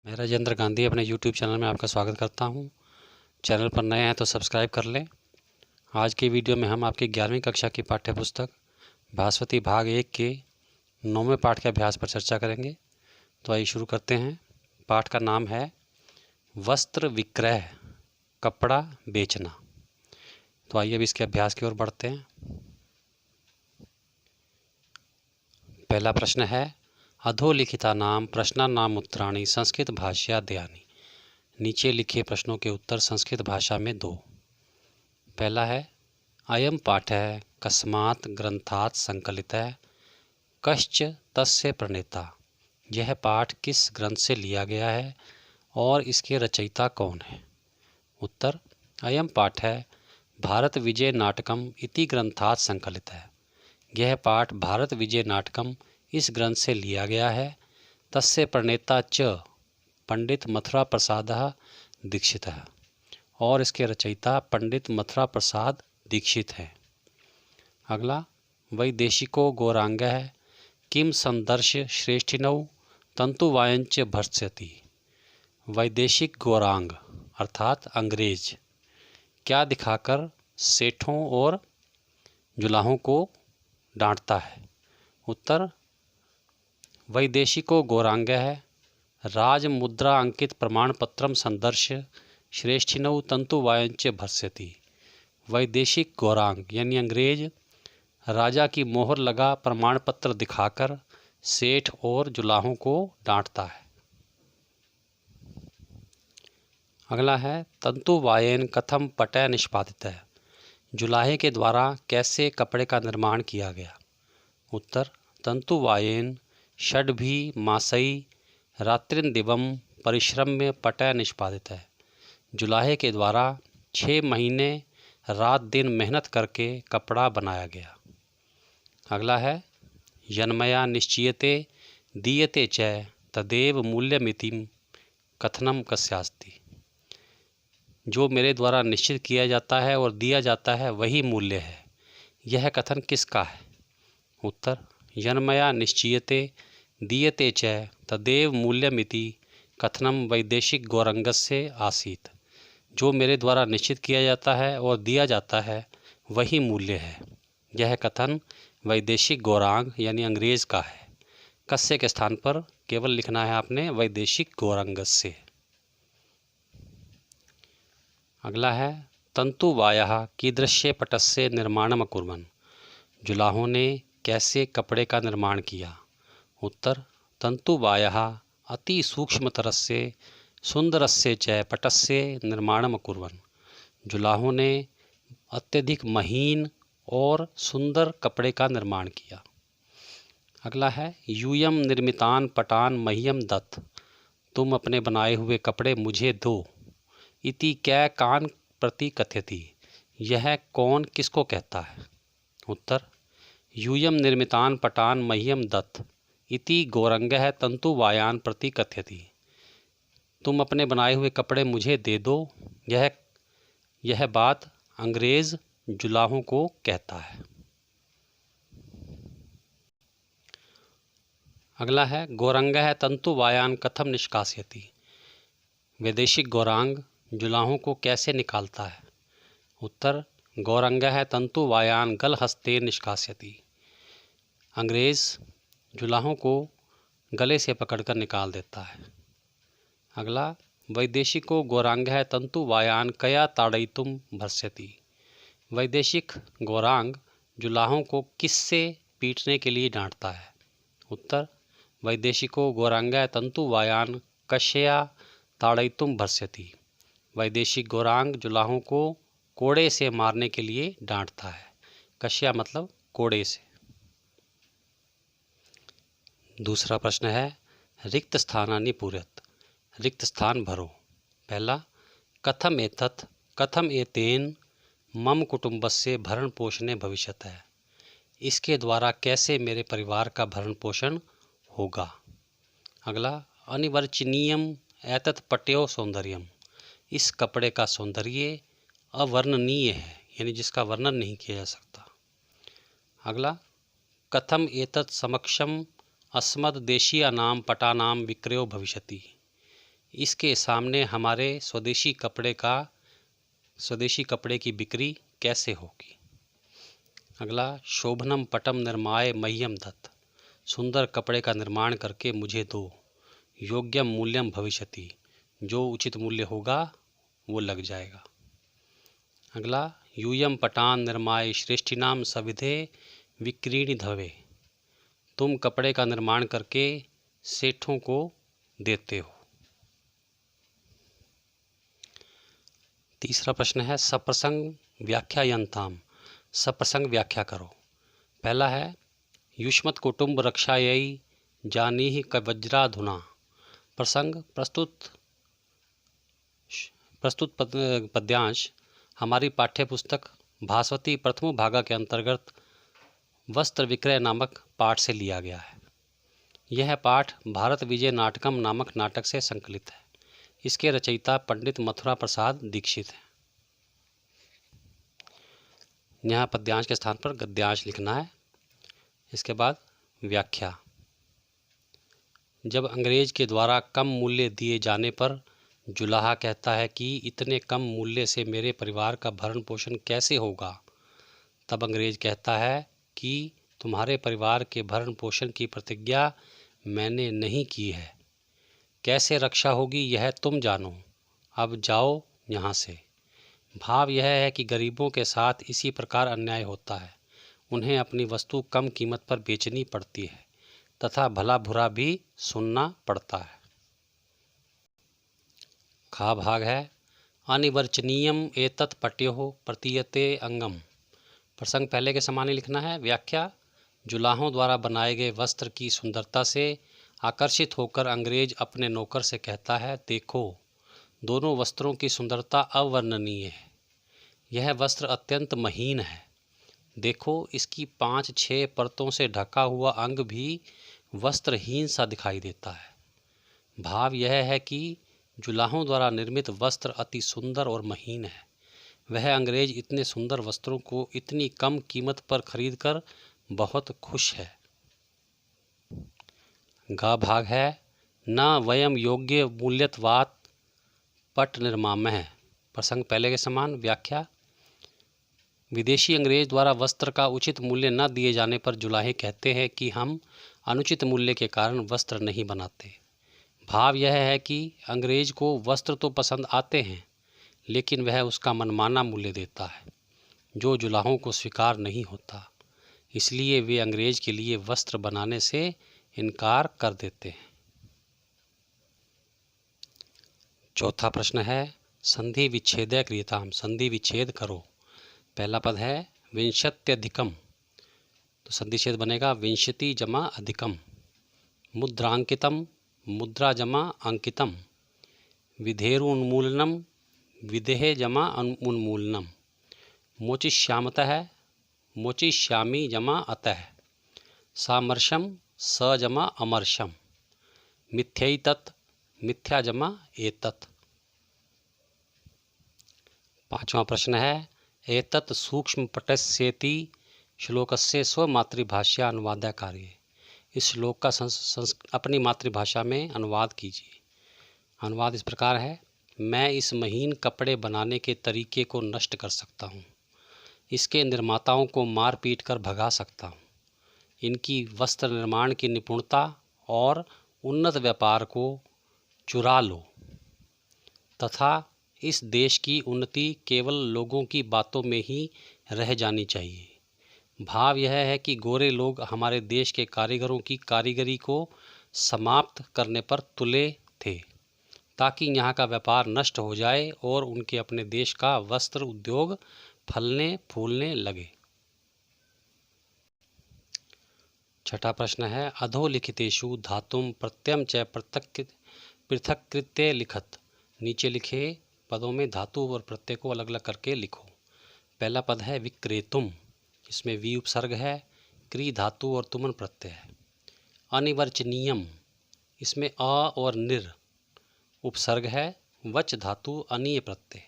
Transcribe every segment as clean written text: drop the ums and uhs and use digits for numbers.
मैं राजेंद्र गांधी अपने YouTube channel में आपका स्वागत करता हूं। चैनल पर नए हैं तो सब्सक्राइब कर लें। आज की वीडियो में हम आपकी 11वीं कक्षा की पाठ्य पुस्तक भास्वती भाग 1 के 9वें पाठ के अभ्यास पर चर्चा करेंगे। तो आइए शुरू करते हैं। पाठ का नाम है वस्त्र विक्रय, कपड़ा बेचना। तो आइए अब इसके अभ्यास की ओर बढ़ते हैं। पहला प्रश्न है, अधोलिखितानां प्रश्नानाम् उत्तराणि संस्कृत भाष्याद्यानि। नीचे लिखे प्रश्नों के उत्तर संस्कृत भाषा में दो। पहला है, अयम पाठः कस्मात् ग्रंथात् संकलितः, कश्च तस्य प्रणेता। यह पाठ किस ग्रंथ से लिया गया है और इसके रचयिता कौन है? उत्तर, अयम पाठः भारत विजय नाटकम इति ग्रंथात् संकलितः। यह पाठ भारत विजय नाटकम इस ग्रंथ से लिया गया है। तस्य प्रणेता च पंडित मथुरा प्रसादः दीक्षितः, और इसके रचयिता पंडित मथुरा प्रसाद दीक्षित हैं। अगला, वैदेशिको गौरांगः किम संदर्श श्रेष्ठिनौ तंतुवायंच भर्त्सयति। वैदेशिक गौरांग अर्थात अंग्रेज क्या दिखाकर सेठों और जुलाहों को डांटता है? उत्तर, वैदेशिको गौरांगः राजमुद्रा अंकित प्रमाण पत्रम संदर्श श्रेष्ठिनौ तंतुवायंच भर्त्सयति। वैदेशिक गौरांग यानी अंग्रेज राजा की मोहर लगा प्रमाण पत्र दिखाकर सेठ और जुलाहों को डांटता है। अगला है, तंतुवायेन कथम पटः निष्पादितः। जुलाहे के द्वारा कैसे कपड़े का निर्माण किया गया? उत्तर, तंतुवायेन षड्भी मासई रात्रिंदिवम परिश्रम्य पटः निष्पादित है। जुलाहे के द्वारा 6 महीने रात दिन मेहनत करके कपड़ा बनाया गया। अगला है, यन्मया निश्चीयते दीयते च तदेव मूल्यमिति कथनम कस्यास्ति। जो मेरे द्वारा निश्चित किया जाता है और दिया जाता है वही मूल्य है, यह कथन किसका है? उत्तर, यन्मया निश्चीयते दीयते च तदेव मूल्यमिति कथनम वैदेशिक गौरंगस्य आसीत। जो मेरे द्वारा निश्चित किया जाता है और दिया जाता है वही मूल्य है, यह कथन वैदेशिक गौरांग यानी अंग्रेज का है। कस्य के स्थान पर केवल लिखना है आपने वैदेशिक गौरंगस्य। अगला है, तंतुवायः कीदृशे पटस्य निर्माणम् अकुर्वन्। जुलाहों ने कैसे कपड़े का निर्माण किया? उत्तर, तंतुवायः अति सूक्ष्मतरस्य सुंदरस्य च पटस्य निर्माणम् अकुर्वन्। जुलाहों ने अत्यधिक महीन और सुंदर कपड़े का निर्माण किया। अगला है, यूयम निर्मितान पटान मह्यम दत्त। तुम अपने बनाए हुए कपड़े मुझे दो। इति कै कान प्रति कथयति। यह कौन किसको कहता है? उत्तर, यूयम निर्मितान पटान मह्यम दत्त इति गौरंगः तंतुवायान प्रति कथयति। तुम अपने बनाए हुए कपड़े मुझे दे दो, यह बात अंग्रेज जुलाहों को कहता है। अगला है, गौरंगः तंतुवायान कथम निष्कासयति। वैदेशिक गौरांग जुलाहों को कैसे निकालता है? उत्तर, गौरंगः तंतुवायान गलहस्तेन निष्कासयति। अंग्रेज जुलाहों को गले से पकड़कर निकाल देता है। अगला, वैदेशिको गौरांगः तंतुवायान कया ताड़यितुम भर्त्सयति। वैदेशिक गौरांग जुलाहों को किससे पीटने के लिए डांटता है? उत्तर, वैदेशिको गौरांगः तंतुवायान कशया ताड़यितुम भर्त्सयति। वैदेशिक गौरांग जुलाहों को कोड़े से मारने के लिए डांटता है। कशया मतलब कोड़े से। दूसरा प्रश्न है, रिक्त स्थानानि पूरयत। रिक्त स्थान भरो। पहला, कथम एतत् कथम एतेन मम कुटुंबस्य भरण पोषणे भविष्यतः। इसके द्वारा कैसे मेरे परिवार का भरण पोषण होगा। अगला, अनिवर्चनीयम एतत् पट्यो सौंदर्यम। इस कपड़े का सौंदर्य अवर्णनीय है, यानी जिसका वर्णन नहीं किया जा सकता। अगला, कथम एतत् समक्षम अस्मद्देशीयानां पटानां विक्रयो भविष्यति। इसके सामने हमारे स्वदेशी कपड़े की बिक्री कैसे होगी। अगला, शोभनम पटम निर्माय मह्यम दत्त, सुंदर कपड़े का निर्माण करके मुझे दो, योग्यम मूल्यम भविष्यति, जो उचित मूल्य होगा वो लग जाएगा। अगला, यूयम पटान निर्माय श्रेष्ठिनाम सविधे विक्रीणि धवे, तुम कपड़े का निर्माण करके सेठों को देते हो। तीसरा प्रश्न है सप्रसंग व्याख्यायन्ताम, सप्रसंग व्याख्या करो। पहला है युष्मत् कुटुंब रक्षायै जानीहि कवज्राधुना, प्रसंग प्रस्तुत पद्यांश हमारी पाठ्य पुस्तक भास्वती प्रथम भागा के अंतर्गत वस्त्र विक्रय नामक पाठ से लिया गया है। यह पाठ भारत विजय नाटकम नामक नाटक से संकलित है। इसके रचयिता पंडित मथुरा प्रसाद दीक्षित हैं। यहाँ पद्यांश के स्थान पर गद्यांश लिखना है। इसके बाद व्याख्या। जब अंग्रेज के द्वारा कम मूल्य दिए जाने पर जुलाहा कहता है कि इतने कम मूल्य से मेरे परिवार का भरण पोषण कैसे होगा, तब अंग्रेज कहता है कि तुम्हारे परिवार के भरण पोषण की प्रतिज्ञा मैंने नहीं की है, कैसे रक्षा होगी यह तुम जानो, अब जाओ यहाँ से। भाव यह है कि गरीबों के साथ इसी प्रकार अन्याय होता है, उन्हें अपनी वस्तु कम कीमत पर बेचनी पड़ती है तथा भला बुरा भी सुनना पड़ता है। खा भाग है अनिवर्चनीयम एतत् पट्योः प्रतीयते अंगम, प्रसंग पहले के समान ही लिखना है। व्याख्या। जुलाहों द्वारा बनाए गए वस्त्र की सुंदरता से आकर्षित होकर अंग्रेज अपने नौकर से कहता है, देखो दोनों वस्त्रों की सुंदरता अवर्णनीय है, यह वस्त्र अत्यंत महीन है, देखो इसकी 5-6 परतों से ढका हुआ अंग भी वस्त्रहीन सा दिखाई देता है। भाव यह है कि जुलाहों द्वारा निर्मित वस्त्र अति सुंदर और महीन है। वह अंग्रेज इतने सुंदर वस्त्रों को इतनी कम कीमत पर खरीदकर बहुत खुश है। गा भाग है न वयम योग्य मूल्यत्वात् पट निर्मामः, प्रसंग पहले के समान। व्याख्या। विदेशी अंग्रेज द्वारा वस्त्र का उचित मूल्य न दिए जाने पर जुलाहे कहते हैं कि हम अनुचित मूल्य के कारण वस्त्र नहीं बनाते। भाव यह है कि अंग्रेज को वस्त्र तो पसंद आते हैं, लेकिन वह उसका मनमाना मूल्य देता है जो जुलाहों को स्वीकार नहीं होता, इसलिए वे अंग्रेज के लिए वस्त्र बनाने से इनकार कर देते हैं। चौथा प्रश्न है संधि विच्छेदय क्रियताम, संधि विच्छेद करो। पहला पद है विंशत्यधिकम, तो संधि छेद बनेगा विंशति जमा अधिकम। मुद्रांकितम, मुद्रा जमा अंकितम। विधेरुन्मूलनम, विदेह जमा उन्मूलनम। मोचिष्यामतः, मोचिष्यामि जमा अतः। सामर्शम, स जमा अमर्शम। मिथ्यैतत्, मिथ्या जमा एतत्। पांचवा प्रश्न है एतत् सूक्ष्म पटस्येति श्लोकस्य स्वमातृभाषा अनुवाद कार्य, इस श्लोक का अपनी मातृभाषा में अनुवाद कीजिए। अनुवाद इस प्रकार है, मैं इस महीन कपड़े बनाने के तरीके को नष्ट कर सकता हूँ, इसके निर्माताओं को मार पीट कर भगा सकता हूँ, इनकी वस्त्र निर्माण की निपुणता और उन्नत व्यापार को चुरा लो तथा इस देश की उन्नति केवल लोगों की बातों में ही रह जानी चाहिए। भाव यह है कि गोरे लोग हमारे देश के कारीगरों की कारीगरी को समाप्त करने पर तुले थे ताकि यहाँ का व्यापार नष्ट हो जाए और उनके अपने देश का वस्त्र उद्योग फलने फूलने लगे। छठा प्रश्न है अधोलिखितेषु धातुम प्रत्ययम च पृथक्कृत्य लिखत, नीचे लिखे पदों में धातु और प्रत्यय को अलग अलग करके लिखो। पहला पद है विक्रेतुम, इसमें वी उपसर्ग है, क्री धातु और तुमन प्रत्यय है। अनिवर्चनीयम, इसमें अ और निर उपसर्ग है, वच धातु अनीय प्रत्यय।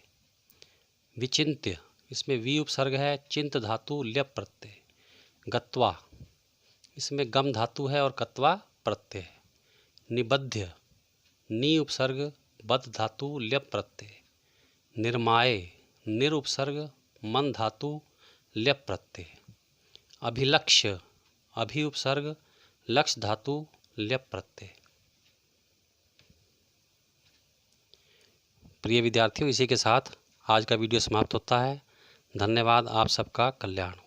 विचिन्त्य, इसमें वी उपसर्ग है, चिंत धातु ल्यप प्रत्यय। गत्वा, इसमें गम धातु है और कत्वा प्रत्यय है। निबध्य, नी उपसर्ग बद धातु ल्यप प्रत्यय। निर्माय निर उपसर्ग मन धातु ल्यप प्रत्यय। अभिलक्ष्य अभि उपसर्ग लक्ष्य धातु ल्यप प्रत्यय। प्रिय विद्यार्थियों, इसी के साथ आज का वीडियो समाप्त होता है। धन्यवाद। आप सबका कल्याण।